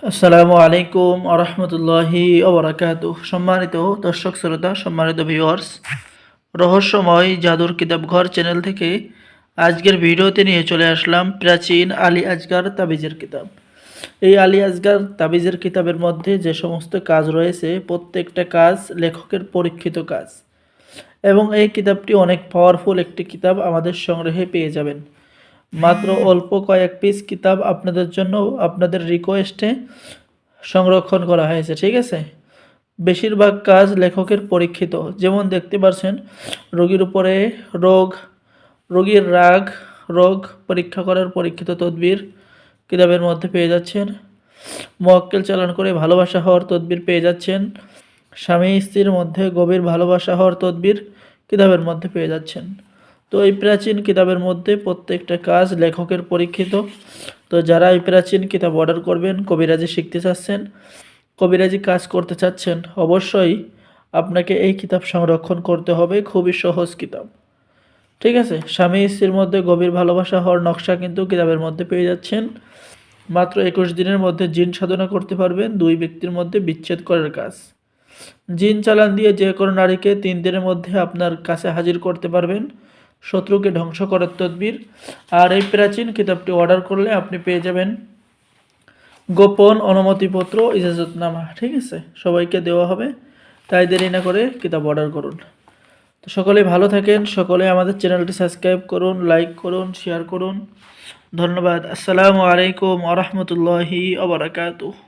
আসসালামু আলাইকুম আরহামতুল্লাহি ওবরাকাতুহ। সম্মানিত দর্শক শ্রোতা, সম্মানিত ভিউয়ার্স, রহস্যময় জাদুর কিতাবঘর চ্যানেল থেকে আজকের ভিডিওতে নিয়ে চলে আসলাম প্রাচীন আলী আজগার তাবিজের কিতাব। এই আলী আজগার তাবিজের কিতাবের মধ্যে যে সমস্ত কাজ রয়েছে, প্রত্যেকটা কাজ লেখকের পরীক্ষিত কাজ, এবং এই কিতাবটি অনেক পাওয়ারফুল একটি কিতাব আমাদের সংগ্রহে পেয়ে যাবেন। মাত্র অল্প কয়েক পিস কিতাব আপনাদের জন্য আপনাদের রিকোয়েস্টে সংরক্ষণ করা হয়েছে, ঠিক আছে। বেশিরভাগ কাজ লেখকের পরীক্ষিত, যেমন দেখতে পাচ্ছেন রোগীর উপরে রোগীর রোগ পরীক্ষা করার পরীক্ষিত তদবির কিতাবের মধ্যে পেয়ে যাচ্ছেন। মোয়াক্কেল চালান করে ভালোবাসা হওয়ার তদবির পেয়ে যাচ্ছেন। স্বামী স্ত্রীর মধ্যে গভীর ভালোবাসা হওয়ার তদবির কিতাবের মধ্যে পেয়ে যাচ্ছেন। তো এই প্রাচীন কিতাবের মধ্যে প্রত্যেকটা কাজ লেখকের পরীক্ষিত। তো যারা এই প্রাচীন কিতাব অর্ডার করবেন, কবিরাজি শিখতে চাচ্ছেন, কবিরাজি কাজ করতে চাচ্ছেন, অবশ্যই আপনাকে এই কিতাব সংরক্ষণ করতে হবে। খুবই সহজ কিতাব, ঠিক আছে। স্বামী স্ত্রীর মধ্যে গভীর ভালোবাসা হওয়ার নকশা কিন্তু কিতাবের মধ্যে পেয়ে যাচ্ছেন। মাত্র 21 দিনের মধ্যে জিন সাধনা করতে পারবেন, দুই ব্যক্তির মধ্যে বিচ্ছেদ করার কাজ। জিন চালান দিয়ে যে কোনো নারীকে 3 দিনের মধ্যে আপনার কাছে হাজির করতে পারবেন, শত্রুকে ধ্বংস করার তদবির। আর এই প্রাচীন কিতাবটি অর্ডার করলে আপনি পেয়ে যাবেন গোপন অনুমতিপত্র, ইজাজতনামা, ঠিক আছে, সবাইকে দেওয়া হবে। তাই দেরি না করে কিতাব অর্ডার করুন। তো সকলেই ভালো থাকেন, সকলে আমাদের চ্যানেলটি সাবস্ক্রাইব করুন, লাইক করুন, শেয়ার করুন। ধন্যবাদ। আসসালামু আলাইকুম ওয়া রাহমাতুল্লাহি ওয়া বারাকাতুহু।